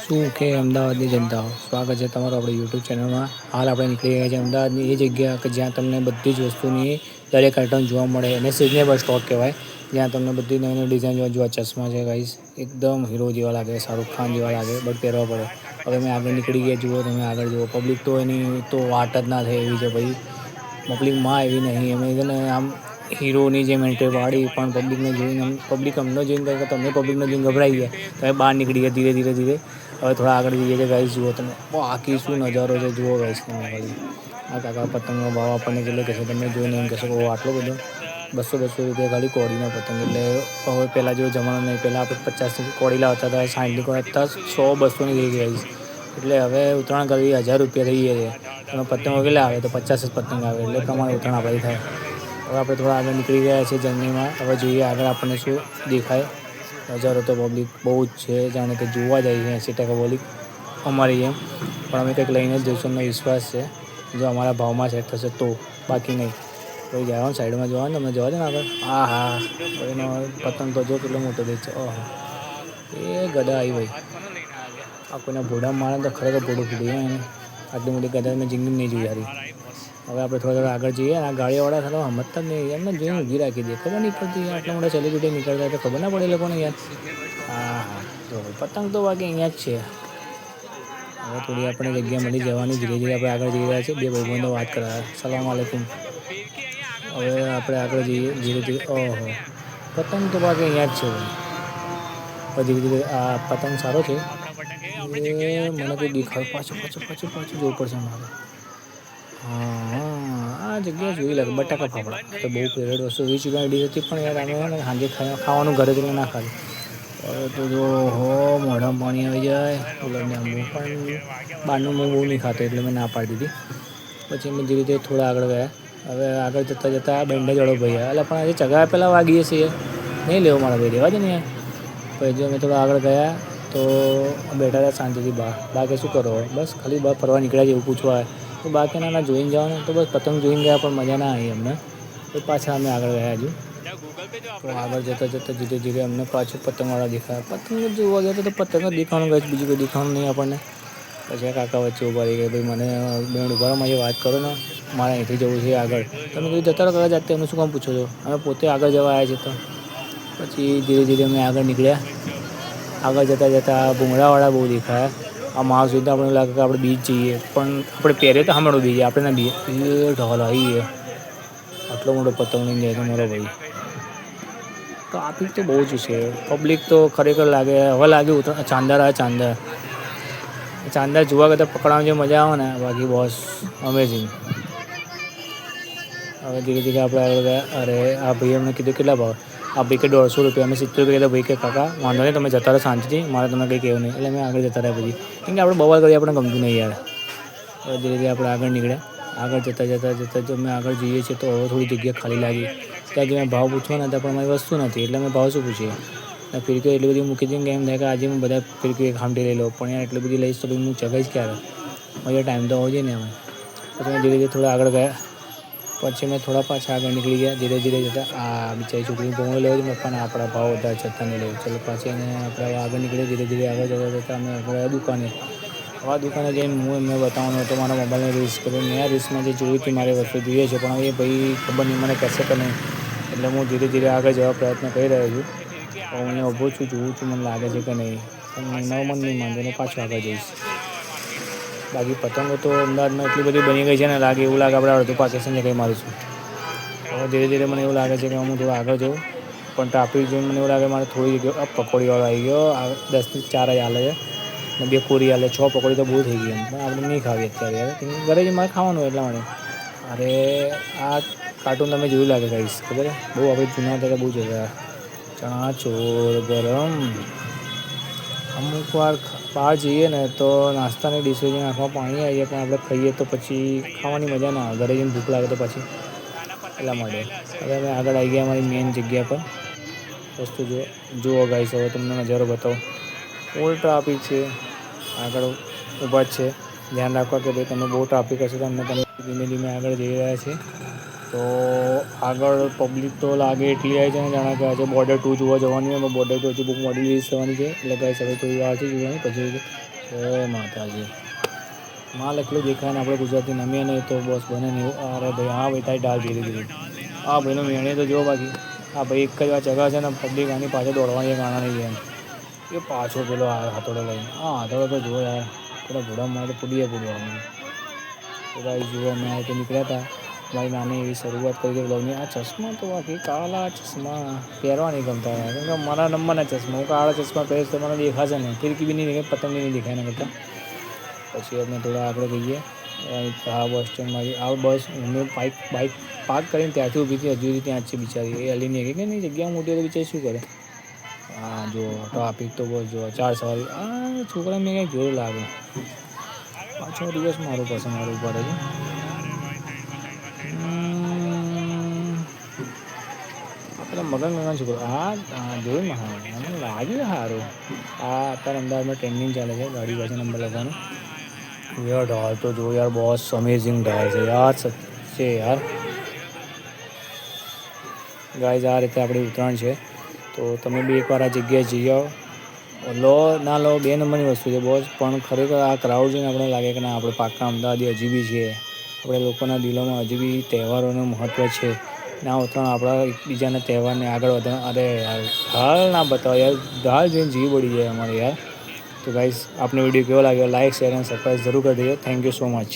શું કે અમદાવાદની જનતાઓ સ્વાગત છે તમારું આપણે યુટ્યુબ ચેનલમાં. હાલ આપણે નીકળી ગયા છીએ અમદાવાદની એ જગ્યા કે જ્યાં તમને બધી જ વસ્તુની દરેક આઇટમ જોવા મળે અને સિઝનેબલ સ્ટોક કહેવાય. જ્યાં તમને બધી નવી નવી ડિઝાઇન જોવા ચશ્મા છે ગાઈસ એકદમ હીરો જેવા લાગે શાહરુખ ખાન જેવા લાગે બટ પહેરવા પડે. હવે અમે આગળ નીકળી ગયા જુઓ તમે આગળ જુઓ પબ્લિક તો એની તો વાટ જ ના થાય એવી છે ભાઈ. પબ્લિકમાં એવી નહીં અમે છે ને આમ હીરોની જેમ એન્ટ્રી પાડી પણ પબ્લિકને જોઈને પબ્લિક અમને જોઈને કે તમે પબ્લિકને જોઈને ગભરાઈ ગયા. તમે બહાર નીકળી ગયા ધીરે ધીરે ધીરે હવે થોડા આગળ જઈએ છીએ ગાઈસ જુઓ તમે બાકી શું નજારો છે જુઓ ગાઈસ તમે ખાલી. આ કાકા પતંગનો ભાવ આપણને કેટલો કહેશે તમે જોઈને એમ કહેશો કે આટલો બધો. 200 રૂપિયા ખાલી કોડીના પતંગ એટલે હવે પહેલાં જેવો જમાનો નહીં પહેલાં આપણે 50 કોડી લાવતા હતા 60ની કોડી અત્યારે 100 200ની થઈ ગઈ છે. એટલે હવે ઉત્તરાયણ કરવી 1000 રૂપિયા થઈ ગયા છે તમે પતંગો કેટલા આવે તો 50 જ પતંગ આવે એટલે એ પ્રમાણે ઉત્તરાયણ આપણી થાય. હવે આપણે થોડા આગળ નીકળી ગયા છીએ જર્નીમાં હવે જોઈએ આગળ આપણને શું દેખાય. નજારો તો પબ્લિક બહુ જ છે જાણે કે જોવા જાય છે 80% પબ્લિક અમારી જેમ પણ અમે કંઈક લઈને જ જઈશું અમને વિશ્વાસ છે. જો અમારા ભાવમાં સેટ થશે તો બાકી નહીં. કોઈ જવાનું સાઈડમાં જોવાનું તમને જવા દે ને આગળ હા હા એનો પતંગ તો જો કેટલો મોટો દેખ છે ઓહો. એ ગદા આવી ભાઈ આ કોઈના ભોડામાં મારે તો ખરેખર ભોડું ફૂટી જાય એને આટલી મોટી ગદા મેં જિંદગીમાં નહીં જોઈ હારી. હવે આપણે થોડા આગળ જઈએ આ ગાડીવાળા થોડા સમજતા જ નહીં એમને જોઈને ઊભી રાખી દે ખબર નહીં પડતી આટલા મોટા સેલિબ્રિટી નીકળતા તો ખબર ના પડે એ લોકોને યાર. હા હા જો પતંગ તો બાકી અહીંયા જ છે. હવે થોડી આપણે જગ્યા મળી જવાની ધીરે ધીરે આપણે આગળ જઈ રહ્યા છીએ બે ભાઈબંધો વાત કરવા સલામ વાલેકુમ. હવે આપણે આગળ જઈએ ધીરે ધીરે ઓહો પતંગ તો બાકી અહીંયા જ છે ભાઈ. હવે ધીરે ધીરે આ પતંગ સારો છે એ મને કંઈ દેખાય પાછું જોવું પડશે મારે. હા હા આ જગ્યા જોઈ લાગે બટાકા ફાફડા તો બહુ ફેવરેટ વસ્તુ 20 રૂપિયાની ડીશ હતી પણ યાર અમે ને સાંજે ખાવાનું ઘરે જઈને ના ખાધું. હવે તો જો હો મોઢામાં પાણી આવી જાય ગુલાબજાંબુ પણ બહારનું હું બહુ નહીં ખાતો એટલે મેં ના પાડી દીધી. પછી અમે ધીરે ધીરે થોડા આગળ ગયા હવે આગળ જતાં જતાં બેન્ડેજવાળો ભાઈ એટલે પણ આજે ચગાવ્યા પહેલાં વાગીએ છીએ નહીં લેવો મારા ભાઈ રહેવા દે ને યાર. પછી જો અમે થોડા આગળ ગયા તો બેઠા હતા શાંતિથી બા કે શું કરો બસ ખાલી બહાર ફરવા નીકળ્યા છે એવું પૂછવા તો બાકી ના જોઈને જવાનું તો બસ પતંગ જોઈને ગયા પણ મજા ના આવી અમને તો પાછા અમે આગળ ગયા હજુ. તો આગળ જતાં જતાં ધીરે ધીરે અમને પાછું પતંગવાળા દેખાયા પતંગ જોવા ગયા તો પતંગ જ દેખાવાનું ગઈ બીજું કોઈ દેખાવાનું નહીં આપણને. પછી કાકા વચ્ચે ઊભા રહી ગયા ભાઈ મને બેન ઊભા રહો મારી વાત કરો ને મારે અહીંથી જવું છે આગળ તમે કીધું જતા રહો કાકા જાતે એમને શું કામ પૂછો છો અમે પોતે આગળ જવા આવ્યા છે તો. પછી ધીરે ધીરે અમે આગળ નીકળ્યા આગળ જતાં જતાં ભૂંગળાવાળા બહુ દેખાયા. આ માણસ જોઈને આપણને લાગે કે આપણે બીચ જઈએ પણ આપણે પહેરીએ તો સાંભળો બીજે આપણે ના બીએ એ ઢોલ આવી આટલો મોટો પતંગ લઈને જાય તો મારો ભાઈ. ટ્રાફિક તો બહુ જ છે પબ્લિક તો ખરેખર લાગે હવે લાગે ચાંદાર આવે ચાંદાર. ચાંદા જોવા કરતાં પકડવાની જે મજા આવે ને બાકી બોસ અમેઝિંગ. હવે ધીરે ધીરે આપણે આગળ ગયા અરે આ ભાઈ અમને કીધું કેટલા ભાવ આ ભાઈ કે 150 રૂપિયા અમે 70 રૂપિયા કીધા ભાઈ કે કાકા વાંધો નહીં તમે જતા રહો શાંતિથી મારે તમને કંઈ કહેવું નહીં એટલે અમે આગળ જતા રહ્યા પછી કેમ કે આપણે બવાલ કરીએ આપણે ગમતું નહીં યાર. હવે ધીરે ધીરે આપણે આગળ નીકળ્યા આગળ જતાં જો અમે આગળ જઈએ છીએ તો હવે થોડી જગ્યા ખાલી લાગી ત્યાં જે મેં ભાવ પૂછવાના હતા પણ મારી વસ્તુ નથી એટલે મેં ભાવ શું પૂછીએ. ફિરકીઓ એટલી બધી મૂકી હતી કે એમ થાય કે આજે હું બધા ફિરકી એક હામટી લઈ લો પણ યાર એટલી બધી લઈશ તો પછી હું ચગાવીશ ક્યારે મારો ટાઈમ તો હોવો જોઈએ ને અમે. પછી મેં ધીરે ધીરે થોડા આગળ ગયા પછી મેં થોડા પાછા આગળ નીકળી ગયા ધીરે ધીરે જતાં આ બિચારી છોકરીને ભૂંગળો લેવો છે પણ આપણા ભાવ વધારે છતાં નહીં લેવું ચલો પાછી એને આપણે આગળ નીકળીએ ધીરે ધીરે આગળ જતાં અમે આગળ દુકાને આ દુકાને જઈને હું એમને બતાવવાનો હતો મારા મોબાઈલને રીલ્સ કર્યો મેં આ રીલ્સમાં જે જોયું હતી મારે વસ્તુ જોઈએ છે પણ એ ભાઈ ખબર નહીં મને કહેશે કે નહીં એટલે હું ધીરે ધીરે આગળ જવા પ્રયત્ન કરી રહ્યો છું. હું અહીંયા ઊભો છું જોઉં છું મને લાગે છે કે નહીં પણ મારું મન નહીં માનતું પાછું આગળ જઈશ. બાકી પતંગો તો અમદાવાદમાં એટલી બધી બની ગઈ છે ને લાગે એવું લાગે આપણે અડધું પાકિસ્તાન કંઈ મારીશું. હવે ધીરે ધીરે મને એવું લાગે છે કે હું થોડું આગળ જઉં પણ ટ્રાફિક જોઈને મને એવું લાગે મારે થોડી જગ્યા પકોડીવાળો આવી ગયો 10 થી 4 જ હાલે છે ને 2 પૂરી હાલે 6 પકોડી તો બહુ થઈ ગઈ એમ પણ આપણે નહીં ખાવી અત્યારે યાર ઘરે જ મારે ખાવાનું એટલા માટે. અરે આ કાર્ટૂન તમે જોયું લાગે ગાઈસ ખબર છે બહુ આપણે જૂના હતા બહુ જોયા ચણાચોર ગરમ. અમુક વાર બહાર જઈએ ને તો નાસ્તાની ડીશો જેને આંખમાં પાણી આવી જાય પણ આપણે ખાઈએ તો પછી ખાવાની મજા ના આવે ઘરે જઈને ભૂખ લાગે તો પછી એટલા માટે. હવે અમે આગળ આવી ગયા અમારી મેઇન જગ્યા પર વસ્તુ જુઓ ગાઈસ હવે તમને નજારો બતાવો ફૂલ ટ્રાફિક છે આગળ ઊભા જ છે ધ્યાન રાખવા કે ભાઈ તમે બહુ ટ્રાફિક હશે તો અમને તમે ધીમે ધીમે આગળ જઈ રહ્યા છીએ તો આગળ પબ્લિક તો લાગે એટલી આવી છે ને જાણે કે આજે બોર્ડર 2 જોવા જવાની હોય. બોર્ડર 2 હજી બુક મોડી રિલીઝ થવાની છે એટલે ગાઈસ હવે થોડી વાર છે જોવાની પછી જય માતાજી. માલ એટલું દેખાય ને આપણે ગુજરાતી નમીએ નહીં તો બસ બને નહીં. અરે ભાઈ હા ભાઈ તારી ઢાલ ધીરે ધીરે હા ભાઈનો મેણે તો જો બાકી હા ભાઈ એક જ વાર ચગા છે ને પબ્લિક આની પાછળ દોડવાની ગાણા નહીં એમ એ પાછો પેલો હાથોડો લઈને હા હાથોડો તો જુઓ યાર પેલા ઘોડા મારે તો પૂડીએ પૂડવાનું તો ભાઈ જુઓ અમે આ તો નીકળ્યા હતા મારી નાની એવી શરૂઆત કરી છે બ્લોગની. આ ચશ્મા તો બાકી કાલા ચશ્મા પહેરવા નહીં ગમતા કેમ કે મારા નંબરના ચશ્મા હું કાળા ચશ્મા પહેરીશ તો મને દેખાશે નહીં ફિરકી બી નહીં દેખાય પતંગ બી નહીં દેખાય એના કરતાં. પછી અમે થોડા આગળ જઈએ આ બસ સ્ટેન્ડમાં આ બસ અમે બાઇક પાર્ક કરીને ત્યાંથી ઊભી હતી હજુ સુધી ત્યાં જ છે બિચારી એ હલી નહીં કે નહીં જગ્યા મોટી તો બિચારી શું કરે. હા જો ટ્રાફિક તો બસ જો 4 સવારી આ છોકરા મેં કંઈક જોયું લાગે પાછો દિવસ મારું પસંદ મારું ઉપર છે. આપણે મગન છોકરો હા જોયું ને હા મને લાગ્યું સારું આ અત્યારે અમદાવાદમાં ટ્રેન્ડિંગ ચાલે છે ગાડી પાછળ નંબર લગાવવાનું. યાર ઢાળ તો જો યાર બોસ અમેઝિંગ ઢાળ છે યાર સચ્ચે યાર. ગાઈઝ આ રીતે આપણી ઉત્તરાયણ છે તો તમે બી એકવાર આ જગ્યાએ જઈ આવો. લો ના લો 2 નંબરની વસ્તુ છે બોસ પણ ખરેખર આ ક્રાઉડ જોઈને આપણે લાગે કે ના આપણે પાક્કા અમદાવાદી હજી બી છીએ. આપણે લોકોના દિલોમાં હજી બી તહેવારોનું મહત્ત્વ છે. ના ઉત્તરાયણ આપણા એકબીજાના તહેવારને આગળ વધવા અરે યાર ઢાળ ના બતાવો યાર ઢાળ જોઈને જીવ પડી જાય અમારે યાર. તો ગાઈઝ આપનો વિડીયો કેવો લાગ્યો લાઇક શેર અને સબસ્ક્રાઈબ જરૂર કરી દેજો. Thank you so much.